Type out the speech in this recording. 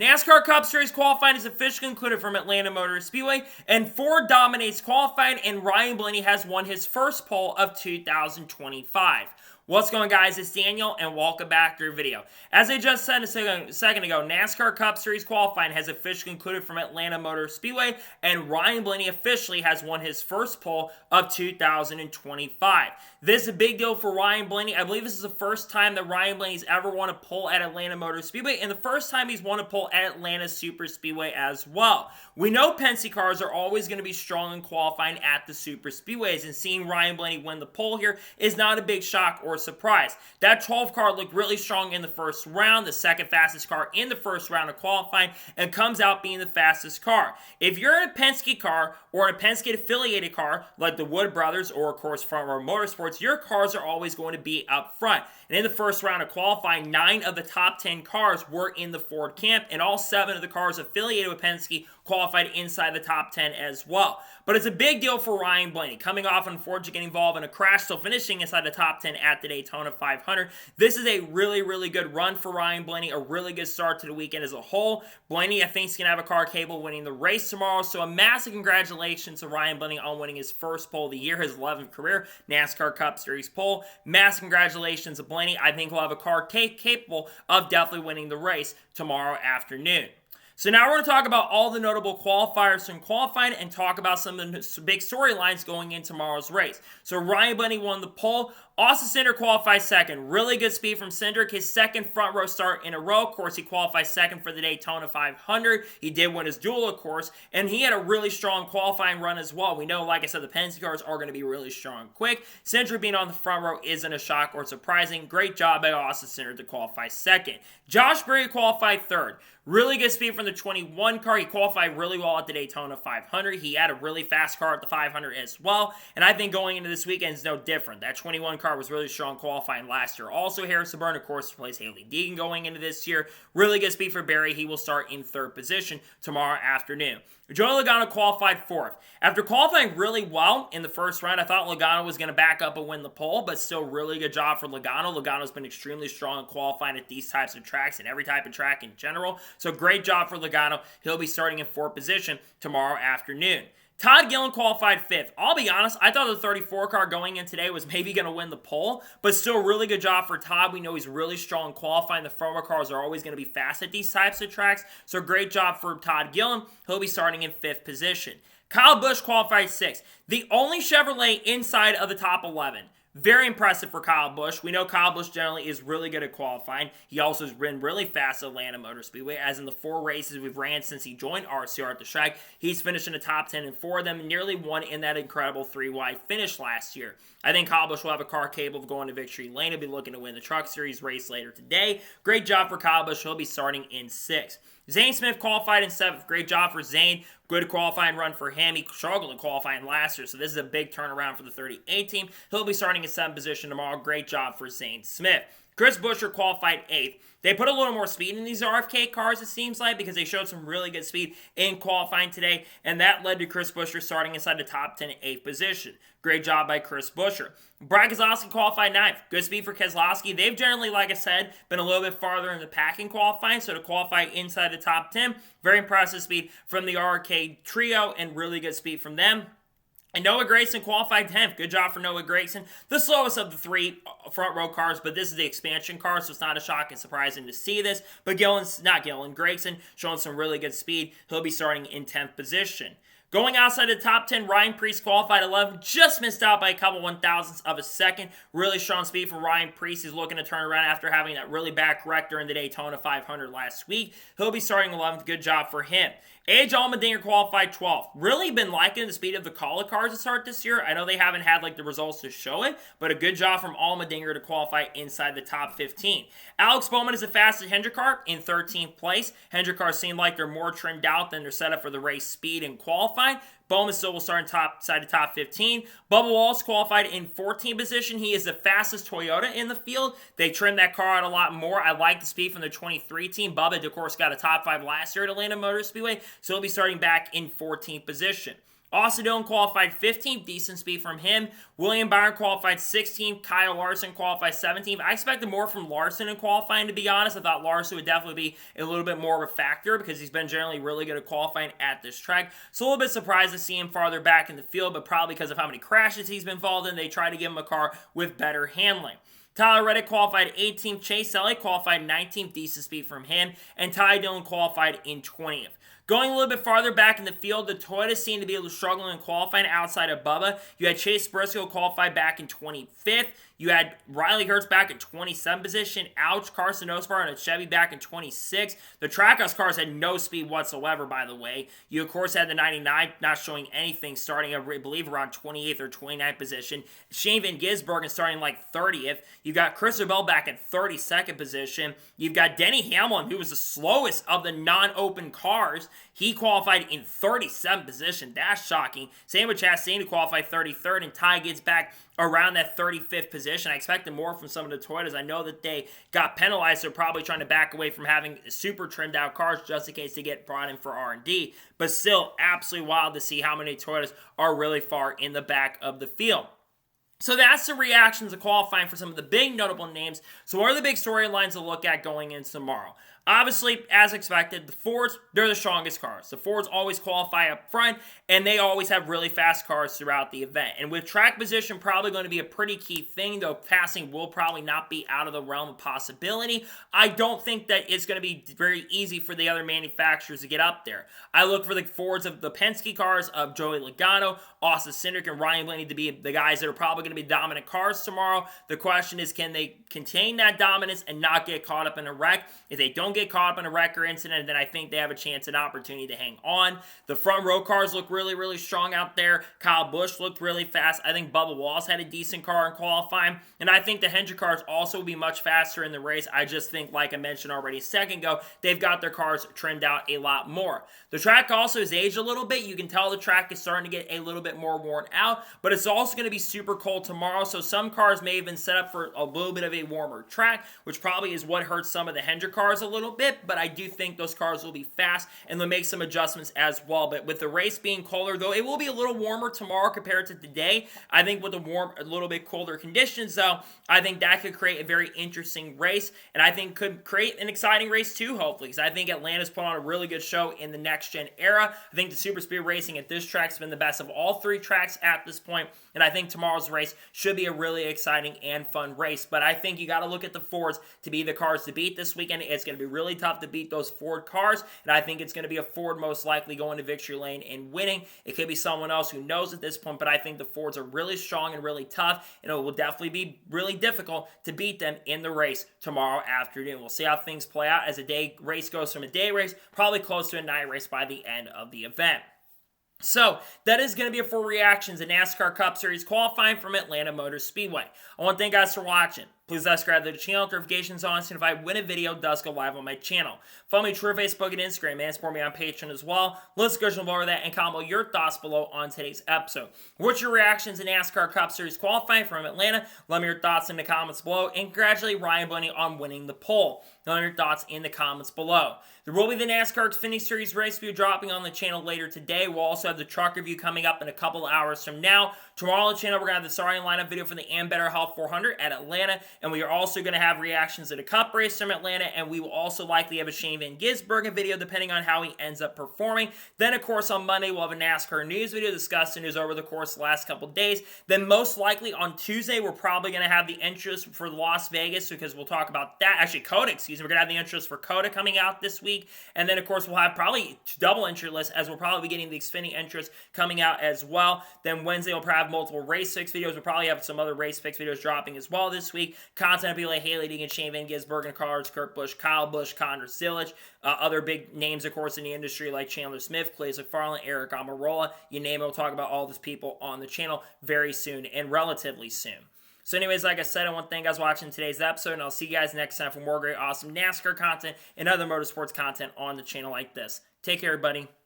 NASCAR Cup Series qualifying is officially concluded from Atlanta Motor Speedway, and Ford dominates qualifying, and Ryan Blaney has won his first pole of 2025. What's going on, guys? It's Daniel, and welcome back to your video. As I just said a second ago, NASCAR Cup Series qualifying has officially concluded from Atlanta Motor Speedway, and Ryan Blaney officially has won his first pole of 2025. This is a big deal for Ryan Blaney. I believe this is the first time that Ryan Blaney's ever won a pole at Atlanta Motor Speedway, and the first time he's won a pole at Atlanta Super Speedway as well. We know Penske cars are always going to be strong in qualifying at the Super Speedways, and seeing Ryan Blaney win the pole here is not a big shock or surprise. That 12 car looked really strong in the first round, the second fastest car in the first round of qualifying, and comes out being the fastest car. If you're in a Penske car or in a Penske affiliated car like the Wood Brothers or of course Front Row Motorsports, your cars are always going to be up front. And in the first round of qualifying, 9 of the top 10 cars were in the Ford camp, and all 7 of the cars affiliated with Penske qualified inside the top 10 as well. But it's a big deal for Ryan Blaney, coming off unfortunately getting involved in a crash, still finishing inside the top 10 at the Daytona 500. This is a really good run for Ryan Blaney, a really good start to the weekend as a whole. Blaney, I think, is going to have a car capable of winning the race tomorrow, so a massive congratulations to Ryan Blaney on winning his first pole of the year, his 11th career NASCAR Cup Series pole. Massive congratulations to Blaney. I think he'll have a car capable of definitely winning the race tomorrow afternoon. So now we're going to talk about all the notable qualifiers from qualifying and talk about some of the big storylines going in tomorrow's race. So Ryan Blaney won the pole. Austin Cindric qualified second. Really good speed from Cindric. His second front row start in a row. Of course, he qualified second for the Daytona 500. He did win his duel, of course, and he had a really strong qualifying run as well. We know, like I said, the Penske cars are going to be really strong and quick. Cindric being on the front row isn't a shock or surprising. Great job by Austin Cindric to qualify second. Josh Berry qualified third. Really good speed from the 21 car. He qualified really well at the Daytona 500. He had a really fast car at the 500 as well. And I think going into this weekend is no different. That 21 car was really strong qualifying last year. Also, Harrison Burton, of course, replaced Haley Deegan going into this year. Really good speed for Berry. He will start in third position tomorrow afternoon. Joey Logano qualified fourth. After qualifying really well in the first round, I thought Logano was going to back up and win the pole, but still really good job for Logano. Logano's been extremely strong in qualifying at these types of tracks and every type of track in general. So great job for Logano. He'll be starting in fourth position tomorrow afternoon. Todd Gillen qualified fifth. I'll be honest, I thought the 34 car going in today was maybe going to win the pole, but still really good job for Todd. We know he's really strong qualifying. The front row cars are always going to be fast at these types of tracks, so great job for Todd Gillen. He'll be starting in fifth position. Kyle Busch qualified sixth. The only Chevrolet inside of the top 11. Very impressive for Kyle Busch. We know Kyle Busch generally is really good at qualifying. He also has ridden really fast at Atlanta Motor Speedway, as in the 4 races we've ran since he joined RCR at the track. He's finished in the top 10 in 4 of them, and nearly won in that incredible 3-wide finish last year. I think Kyle Busch will have a car capable of going to victory lane. He'll be looking to win the Truck Series race later today. Great job for Kyle Busch. He'll be starting in 6th. Zane Smith qualified in 7th. Great job for Zane. Good qualifying run for him. He struggled in qualifying last year, so this is a big turnaround for the 38 team. He'll be starting in 7th position tomorrow. Great job for Zane Smith. Chris Buescher qualified 8th. They put a little more speed in these RFK cars, it seems like, because they showed some really good speed in qualifying today, and that led to Chris Buescher starting inside the top 10 at 8th position. Great job by Chris Buescher. Brad Keselowski qualified 9th. Good speed for Keselowski. They've generally, like I said, been a little bit farther in the pack in qualifying, so to qualify inside the top 10, very impressive speed from the RFK trio and really good speed from them. And Noah Gragson qualified 10th. Good job for Noah Gragson. The slowest of the 3 front row cars, but this is the expansion car, so it's not a shock and surprising to see this. But Gragson showing some really good speed. He'll be starting in 10th position. Going outside the top 10, Ryan Preece qualified 11th. Just missed out by a couple 1,000ths of a second. Really strong speed for Ryan Preece. He's looking to turn around after having that really bad wreck during the Daytona 500 last week. He'll be starting 11th. Good job for him. AJ Allmendinger qualified 12th. Really been liking the speed of the Cala cars to start this year. I know they haven't had the results to show it, but a good job from Allmendinger to qualify inside the top 15. Alex Bowman is the fastest Hendrick car in 13th place. Hendrick cars seem like they're more trimmed out than they're set up for the race speed and qualifying. Bowman still will start inside the top 15. Bubba Wallace qualified in 14th position. He is the fastest Toyota in the field. They trimmed that car out a lot more. I like the speed from the 23 team. Bubba, of course, got a top 5 last year at Atlanta Motor Speedway, so he'll be starting back in 14th position. Austin Dillon qualified 15th, decent speed from him. William Byron qualified 16th. Kyle Larson qualified 17th. I expected more from Larson in qualifying, to be honest. I thought Larson would definitely be a little bit more of a factor because he's been generally really good at qualifying at this track. So a little bit surprised to see him farther back in the field, but probably because of how many crashes he's been involved in, they try to give him a car with better handling. Tyler Reddick qualified 18th. Chase Elliott qualified 19th, decent speed from him. And Ty Dillon qualified in 20th. Going a little bit farther back in the field, the Toyotas seem to be struggling in qualifying outside of Bubba. You had Chase Briscoe qualified back in 25th. You had Riley Hurts back in 27th position. Ouch, Carson Osbar and a Chevy back in 26th. The Trackhouse cars had no speed whatsoever, by the way. You, of course, had the 99 not showing anything, starting, I believe, around 28th or 29th position. Shane Van Gisbergen starting like 30th. You got Chris Bell back in 32nd position. You've got Denny Hamlin, who was the slowest of the non-open cars. He qualified in 37th position. That's shocking. Same with Chastain, who qualified 33rd, and Ty gets back around that 35th position. I expected more from some of the Toyotas. I know that they got penalized. They're probably trying to back away from having super trimmed out cars just in case they get brought in for R&D. But still, absolutely wild to see how many Toyotas are really far in the back of the field. So that's the reactions of qualifying for some of the big notable names. So what are the big storylines to look at going into tomorrow? Obviously, as expected, the Fords, they're the strongest cars. The Fords always qualify up front, and they always have really fast cars throughout the event. And with track position probably going to be a pretty key thing, though passing will probably not be out of the realm of possibility, I don't think that it's going to be very easy for the other manufacturers to get up there. I look for the Fords of the Penske cars of Joey Logano, Austin Cindric, and Ryan Blaney to be the guys that are probably going to be dominant cars tomorrow. The question is, can they contain that dominance and not get caught up in a wreck? If they don't get caught up in a wreck or incident, then I think they have a chance and opportunity to hang on. The front row cars look really, really strong out there. Kyle Busch looked really fast. I think Bubba Wallace had a decent car in qualifying, and I think the Hendrick cars also will be much faster in the race. I just think, like I mentioned already a second ago, they've got their cars trimmed out a lot more. The track also has aged a little bit. You can tell the track is starting to get a little bit more worn out, but it's also going to be super cold tomorrow, so some cars may have been set up for a little bit of a warmer track, which probably is what hurts some of the Hendrick cars a little bit, but I do think those cars will be fast, and they'll make some adjustments as well. But with the race being colder, though, it will be a little warmer tomorrow compared to today. I think with the a little bit colder conditions, though, I think that could create a very interesting race, and I think could create an exciting race too, hopefully, because I think Atlanta's put on a really good show in the next-gen era. I think the super speed racing at this track's been the best of all three tracks at this point, and I think tomorrow's race should be a really exciting and fun race. But I think you got to look at the Fords to be the cars to beat this weekend. It's going to be really tough to beat those Ford cars, and I think it's going to be a Ford most likely going to victory lane and winning. It could be someone else who knows at this point, but I think the Fords are really strong and really tough, and it will definitely be really difficult to beat them in the race tomorrow afternoon. We'll see how things play out as a day race goes from a day race, probably close to a night race by the end of the event. So, that is going to be it for reactions in NASCAR Cup Series qualifying from Atlanta Motor Speedway. I want to thank you guys for watching. Please subscribe to the channel, notifications on, so if I win a video, it does go live on my channel. Follow me on Twitter, Facebook, and Instagram, and support me on Patreon as well. Let's go over that and comment your thoughts below on today's episode. What's your reactions in NASCAR Cup Series qualifying from Atlanta? Let me know your thoughts in the comments below, and congratulate Ryan Blaney on winning the poll. Let me know your thoughts in the comments below. There will be the NASCAR Xfinity Series race review dropping on the channel later today. We'll also have the truck review coming up in a couple hours from now. Tomorrow on the channel, we're going to have the starting lineup video for the Better Health 400 at Atlanta, and we are also going to have reactions to the Cup race from Atlanta, and we will also likely have a Shane Van Gisbergen video depending on how he ends up performing. Then, of course, on Monday, we'll have a NASCAR news video discussing news over the course of the last couple days. Then, most likely on Tuesday, we're probably going to have the interest for Las Vegas because we'll talk about that. Actually, COTA, excuse me. We're going to have the interest for COTA coming out this week, and then, of course, we'll have probably double entry list as we'll probably be getting the Xfinity interest coming out as well. Then Wednesday, we'll probably have multiple race fix videos. We'll probably have some other race fix videos dropping as well this week. Content will be like Haley Deegan, Shane Van Gisbergen, Carlos, Kurt Busch, Kyle Busch, Connor Zilisch. Other big names, of course, in the industry like Chandler Smith, Clay McFarland, Eric Almirola. You name it, we'll talk about all these people on the channel very soon and relatively soon. So anyways, like I said, I want to thank you guys for watching today's episode, and I'll see you guys next time for more great, awesome NASCAR content and other motorsports content on the channel like this. Take care, everybody.